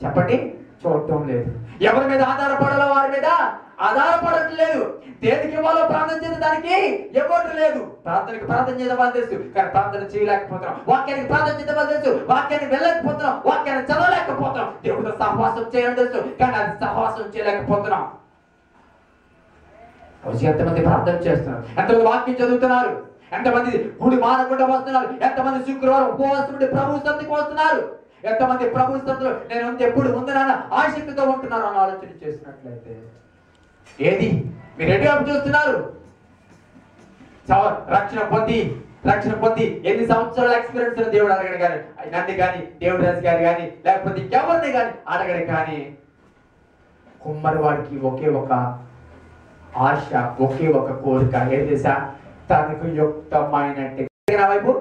చెప్పండి చూడటం లేదు, ఎవరి మీద ఆధారపడాలో వారి మీద ఆధారపడట్లేదు, దేనికి ఇవ్వాలో ప్రార్థన చేసే దానికి ఇవ్వటం లేదు. ప్రార్థనకి ప్రార్థన చేసే వాళ్ళు తెలుసు కానీ ప్రార్థన చేయలేకపోతున్నాం, వాక్యానికి ప్రార్థన చేసే వాళ్ళు తెలుసు వాక్యానికి వెళ్ళలేకపోతున్నాం, వాక్యాన్ని చదవలేకపోతున్నాం, దేవుడితో సహవాసం చేయాలని తెలుసు కానీ అది సహవాసం చేయలేకపోతున్నాం. ఎంతమంది ప్రార్థన చేస్తున్నారు, ఎంతమంది వాక్యం చదువుతున్నారు, ఎంతమంది గుడి మానకుండా వస్తున్నారు, ఎంతమంది శుక్రవారం ఉపవాసం ఉండి ప్రభు సన్నిధికి వస్తున్నారు, ఎంతమంది ప్రభు సన్నిధిలో నేను ఎప్పుడు ఉందనన్న ఆసక్తితో ఉంటున్నారు అని ఆలోచన చేసినట్లయితే ఏది మీరు ఎటువైపు చూస్తున్నారు? రక్షణ పొంది రక్షణ పొంది ఎన్ని సంవత్సరాల ఎక్స్పీరియన్స్ దేవుడు అడగడు కానీ, నన్ను కానీ దేవుడు రాజు గారు కానీ లేకపోతే ఎవరిని కానీ అడగడు. కానీ కుమ్మరి వాడికి ఒకే ఒక ఆశ, ఒకే ఒక కోరిక, ఏం చేసా? తనకు యుక్తమైనట్టుగా వైపు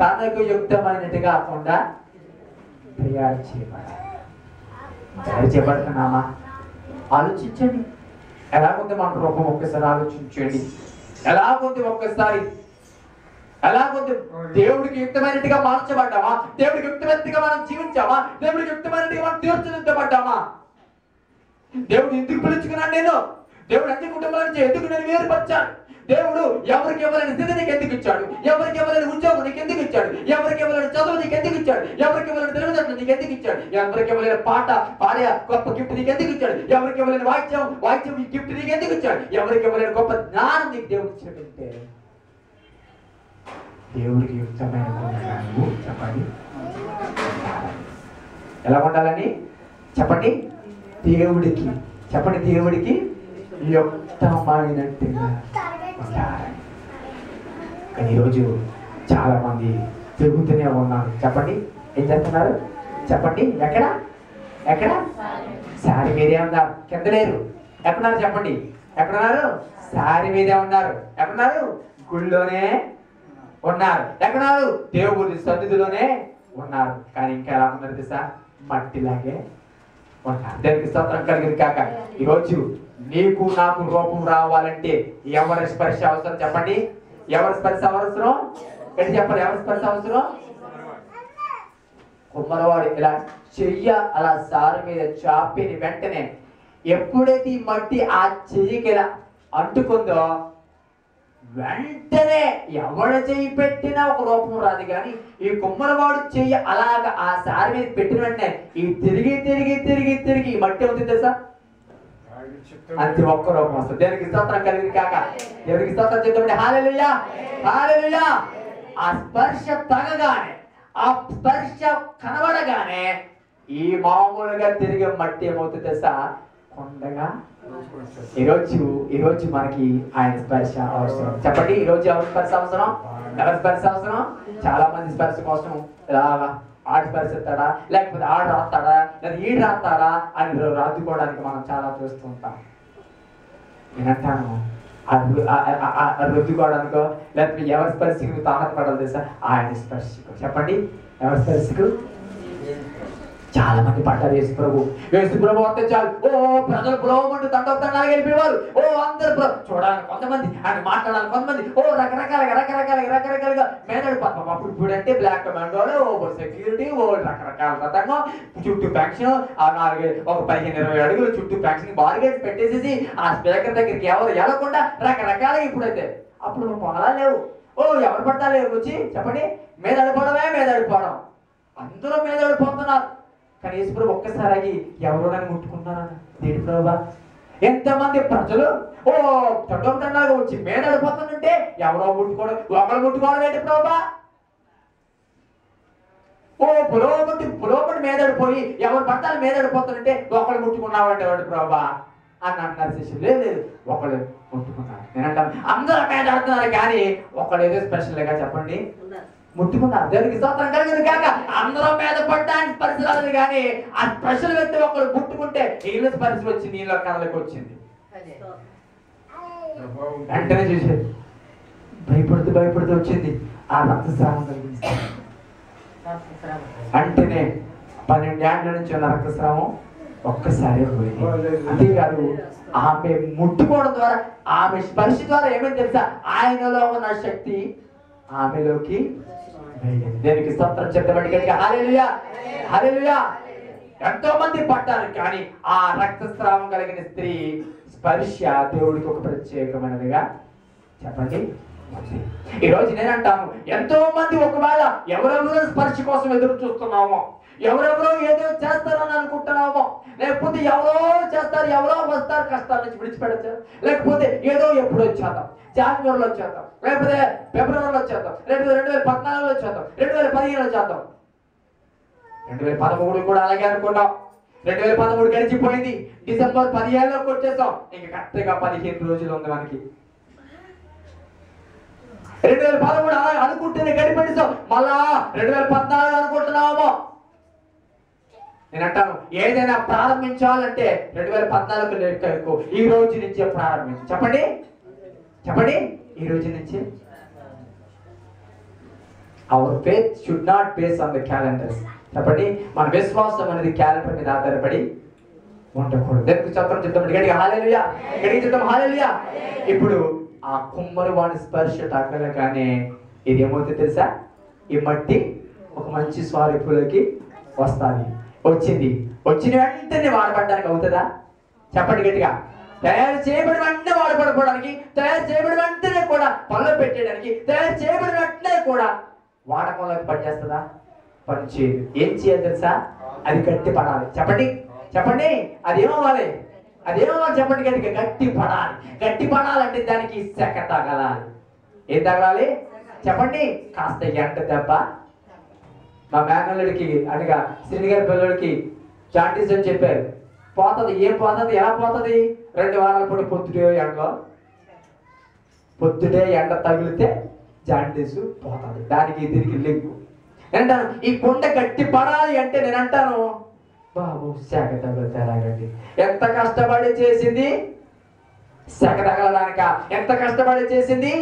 తనకు యుక్తమైనట్టుగా కాకుండా తయారు చేయబడుతున్నామా? ఆలోచించండి. ఎలాగుంది మన రూపం ఒక్కసారి ఆలోచించండి. ఎలాగుంది ఒక్కసారి? ఎలాగుంది? దేవుడికి యుక్తమైనట్టుగా మార్చబడ్డామా? దేవుడికి యుక్తమైనట్టుగా మనం జీవించామా? దేవుడికి యుక్తమైనట్టుగా మనం తీర్చిదిద్దబడ్డామా? దేవుడు ఎందుకు పిలుచుకున్నాను నేను? దేవుడు అన్ని కుటుంబాల నుంచి ఎందుకు నేను వేరుపరిచాడు? దేవుడు ఎవరికి ఎవరైనా స్థితి నీకు ఎందుకు ఇచ్చాడు? ఎవరికి ఎవరైనా ఉద్యోగం నీకు ఎందుకు ఇచ్చాడు? ఎవరికి ఎవరైనా చదువు నీకు ఎందుకు ఇచ్చాడు? ఎవరికి ఎవరైనా తెలివితేటలు నీకు ఎందుకు ఇచ్చాడు? ఎవరికి ఎవరైనా పాట పాడే గొప్ప గిఫ్ట్ నీకు ఎందుకు ఇచ్చాడు? ఎవరికి ఎవరైనా వాయిద్యం గిఫ్ట్ నీకు ఎందుకు ఇచ్చాడు? ఎవరికి ఎవరైనా గొప్ప జ్ఞానం నీకు దేవుడు ఇచ్చాడంటే దేవుడికి యుక్తమైన చెప్పండి. ఎలా ఉండాలని చెప్పండి? దేవుడికి చెప్పండి. దేవుడికి యుక్తమైనట్టుగా ఉండాలి. కానీ ఈరోజు చాలా మంది తిరుగుతూనే ఉన్నారు. చెప్పండి, ఏం చేస్తున్నారు? చెప్పండి. ఎక్కడ ఎక్కడ సారి మీదే ఉన్నారు, కింద లేరు. ఎక్కడున్నారు చెప్పండి? ఎక్కడున్నారు? సారి మీదే ఉన్నారు. ఎక్కడున్నారు? గుళ్ళోనే ఉన్నారు. ఎక్కడున్నారు? దేవుడి సన్నిధిలోనే ఉన్నారు. కానీ ఇంకా ఎలా ఉన్నారు తెలుసా? మట్టిలాగే ఉన్నారు. దేవునికి స్తోత్రం కలిగింది కాక. ఈరోజు నీకు నాకు రూపం రావాలంటే ఎవరి స్పర్శ అవసరం చెప్పండి? ఎవరి స్పర్శ అవసరం? ఏంటి చెప్పండి? ఎవరి స్పర్శ అవసరం? కుమ్మరవాడు ఇలా చెయ్య అలా సారు మీద చాపిని వెంటనే ఎప్పుడైతే ఈ మట్టి ఆ చెయ్యికి ఇలా అంటుకుందో వెంటనే ఎవడ చెయ్యి పెట్టినా ఒక రూపం రాదు. కానీ ఈ కుమ్మరవాడు చెయ్యి అలాగ ఆ సారి మీద పెట్టిన వెంటనే ఈ తిరిగి తిరిగి తిరిగి తిరిగి ఈ మట్టి అవుతుంది తెలుసా? అంతే ఒక్క రూపం వస్తుంది. దేవునికి స్తోత్రం కలిగింది కాక. దేవునికి స్తోత్రం చేద్దామండి. హల్లెలూయా, హల్లెలూయా. ఆ స్పర్శ తగగానే, ఆ స్పర్శ కనబడగానే ఈ మామూలుగా తిరిగే మట్టి ఏమవుతుంది తెలుసా? కొండగా. ఈరోజు మనకి ఆయన స్పర్శ అవసరం. చెప్పండి, ఈరోజు ఎవరి స్పర్శ అవసరం? ఎవరి స్పర్శ అవసరం? చాలా మంది స్పర్శ కోసం ఇలాగా ఆడు స్పర్శ ఇస్తాడా, లేకపోతే ఆడు రాస్తాడా, లేదా ఈడు రాస్తాడా అని రాదుకోవడానికి మనం చాలా చూస్తూ ఉంటాం. నేనంటాను రుద్దుకోవడానికో లేకపోతే ఎవరి స్పర్శకు తాహతపడాలి తెలుసా? ఆయన స్పర్శకు. చెప్పండి, ఎవరి స్పర్శకు? చాలా మంది పడ్డారు యేసు ప్రభు. యేసు ప్రభు వస్తే చాలు ఓ ప్రజలు పులవమంటూ తండొత్తండాలు వెళ్ళిపోయేవారు. ఓ అందరు చూడాలని కొంతమంది, ఆయన మాట్లాడాలి కొంతమంది, ఓ రకరకాలుగా మేనడు పాపం. అప్పుడు ఇప్పుడంటే బ్లాక్ మ్యాండోలు, ఓ సెక్యూరిటీ, ఓ రకరకాల రకంగా చుట్టూ ఫ్యాక్షన్, ఆ 15-20 అడుగులు చుట్టూ ఫ్యాక్షన్ బార్గెట్స్ పెట్టేసేసి ఆ స్పీకర్ దగ్గరికి ఎవరు వెళ్ళకుండా రకరకాలుగా ఇప్పుడైతే. అప్పుడు పొగలా లేవు. ఓ ఎవరు పడ్డా లేవు వచ్చి చెప్పండి, మీద అడిపోవడం అందరూ మీద అడిపోతున్నారు. కానీ యేసు ప్రభు ఒక్కసారి ఎవరు నన్ను ముట్టుకున్నారని దేని ప్రభా? ఎంతమంది ప్రజలు ఓ తండాగా వచ్చి మీద అడిపోతుందంటే ఎవరో ముట్టుకోవడం, ఒకరు ముట్టుకోవడం ఏంటి ప్రభా? ఓ పులోపటి మీద అడిపోయి ఎవరు పట్టాలు మీద అడిపోతుందంటే ఒకళ్ళు ముట్టుకున్నావంటే వాడు ప్రభా అని అంటున్నారు శిష్యులు. లేదు, ఒకళ్ళు ముట్టుకున్నారు. నేనంటాను అందరూ మీద ఆడుతున్నారు కానీ ఒకళ్ళు ఏదో స్పెషల్గా చెప్పండి ముట్టుకున్నారు. దేవునికి స్తోత్రం కలిగింది కాక. అందరూ మీద పడ్డానికి స్పర్శ రాలేదు కానీ ఆ స్పెషల్ వ్యక్తి ఒకరు ముట్టుకుంటే నీళ్ళ స్పర్శ వచ్చింది, నీళ్ళ కళ్ళకి వచ్చింది. వెంటనే చూసేది భయపడుతూ వచ్చింది ఆ రక్తస్రావం కలిగింది. అంటేనే 12 ఏళ్ల నుంచి ఉన్న రక్తస్రావం ఒక్కసారి పోయింది. అంతేకాదు ఆమె ముట్టుకోవడం ద్వారా, ఆమె స్పర్శ ద్వారా ఏమైంది తెలుసా? ఆయనలో ఉన్న శక్తి ఆమెలోకి. దేనికి స్తోత్రం చెప్తామండి గట్టిగా. హల్లెలూయా, హల్లెలూయా. ఎంతో మంది పడ్డారు కానీ ఆ రక్తస్రావం కలిగిన స్త్రీ స్పర్శ దేవుడికి ఒక ప్రత్యేకమైనదిగా చెప్పండి. ఈరోజు నేనంటాను ఎంతో మంది ఒకవేళ ఎవరెవరో స్పర్శ కోసం ఎదురు చూస్తున్నామో, ఎవరెవరో ఏదో చేస్తారని అనుకుంటున్నామో, లేకపోతే ఎవరో చేస్తారు, ఎవరో వస్తారు కష్టాల నుంచి విడిచిపెడతారు, లేకపోతే ఏదో ఎప్పుడు వచ్చేద్దాం, జనవరిలో వచ్చేద్దాం, లేకపోతే ఫిబ్రవరిలో వచ్చేద్దాం, లేకపోతే 2014లో వచ్చేద్దాం, 2015లో వచ్చేద్దాం. 2013 కూడా అలాగే అనుకున్నాం. 2013 గడిచిపోయింది, డిసెంబర్ 15లోకి వచ్చేసాం. ఇంకా కరెక్ట్గా 15 రోజులు ఉంది మనకి. 2013 అలా అనుకుంటే రోజుని గడిపెట్టేసావు, మళ్ళా 2014 అనుకుంటున్నామో. నేను అంటాను, ఏదైనా ప్రారంభించాలంటే 2014 లెక్కకు ఈ రోజు నుంచే ప్రారంభించు. చెప్పండి చెప్పండి, ఈ రోజు నుంచే. Hour faith should not base on the calendars. చెప్పండి, మన విశ్వాసం అనేది క్యాలెండర్ మీద ఆధారపడి ఉండకూడదు. దేవునికి స్తోత్రం చెప్తాం, గట్టిగా హల్లెలూయా, గట్టిగా చెప్తాం హల్లెలూయా. ఇప్పుడు ఆ కుమ్మరి వాడి స్పర్శ తగ్గలగానే ఇది ఏమవుతుంది తెలుసా? ఈ మట్టి ఒక మంచి స్వరూపులోకి వస్తుంది. వచ్చిన వెంటనే వాడబడడానికి అవుతుందా? చెప్పండి గట్టిగా. తయారు చేయబడిన వెంటనే వాడబడిపోవడానికి, తయారు చేయబడిన వెంటనే కూడా పనులు పెట్టేయడానికి, తయారు చేయబడిన వెంటనే కూడా వాడకంలోకి పనిచేస్తుందా? పని చేయదు. ఏం చేయాలి తెలుసా? అది గట్టి పడాలి. చెప్పండి చెప్పండి, అదేమవ్వాలి? చెప్పండి గట్టిగా. గట్టి పడాలి. గట్టి పడాలంటే దానికి సెక తగలాలి. ఏం తగలాలి చెప్పండి? కాస్త ఎండ దెబ్బ. మా మేనల్లుడికి అనగా శ్రీని గారి పిల్లడికి జాంటీస్ అని చెప్పారు. పోతుంది. ఏం పోతుంది? ఎలా పోతుంది? 2 వారాల పాటు పొద్దుటే ఎండ తగిలితే జాంటీస్ పోతుంది. దానికి దీనికి లింకు. నేనంటాను, ఈ కొండ గట్టి పడాలి అంటే నేనంటాను, బాబు శాఖ తగులుతారాగండి. ఎంత కష్టపడి చేసింది శాఖ తగలడానిక? ఎంత కష్టపడి చేసింది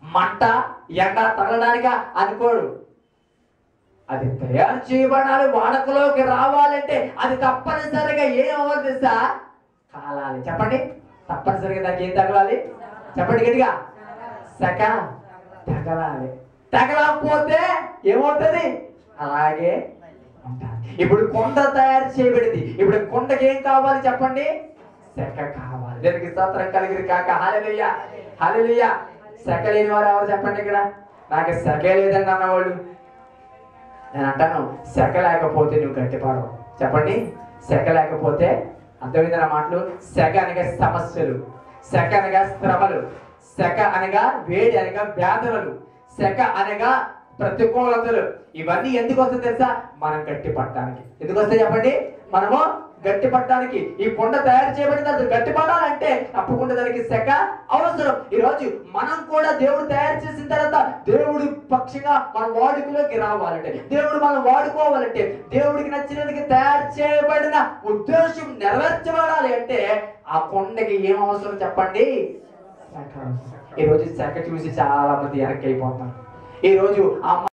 మంట ఎండ తగలడానిక అనుకోడు. అది తయారు చేయబడాలి, వాడకలోకి రావాలంటే అది తప్పనిసరిగా ఏం అవ్వాలి తెలుసా? కాలాలి. చెప్పండి, తప్పనిసరిగా దానికి ఏం తగలాలి? చెప్పండి గట్టిగా. సెక తగలాలి. తగలకపోతే ఏమవుతుంది? అలాగే ఉంటుంది. ఇప్పుడు కొండ తయారు చేయబడింది. ఇప్పుడు కొండకి ఏం కావాలి చెప్పండి? సెక కావాలి. దానికి స్తోత్రం కలిగింది కాక. హల్లెలూయా, హల్లెలూయా. సెక లేని వారు ఎవరు చెప్పండి ఇక్కడ? నాకు సెక లేదండి అన్నవాళ్ళు. నేను అంటాను, సెక లేకపోతే నువ్వు గట్టిపడవు. చెప్పండి, సెక లేకపోతే. అర్థమైందన్న మాటలు? సెక అనగా సమస్యలు, సెక అనగా శ్రమలు, సెక అనగా వేడి అనగా వ్యాధులు, సెక అనగా ప్రతికూలతలు. ఇవన్నీ ఎందుకు వస్తాయి తెలుసా? మనం గట్టి పడటానికి. ఎందుకు వస్తాయి చెప్పండి? మనము గట్టి పడటానికి. ఈ కొండ తయారు చేయబడిన గట్టి పడాలంటే తప్పకుండా దానికి సెక అవసరం. ఈ రోజు మనం కూడా దేవుడు తయారు చేసిన తర్వాత దేవుడి పక్షంగా మన వాడుకలోకి రావాలంటే, దేవుడు మనం వాడుకోవాలంటే, దేవుడికి నచ్చినది తయారు చేయబడిన ఉద్దేశం నెరవేర్చబడాలి అంటే ఆ కొండకి ఏం అవసరం చెప్పండి? సెక. ఈ రోజు సెక చూసి చాలా మంది వెనక్కి అయిపోతున్నారు. ఈ రోజు ఆ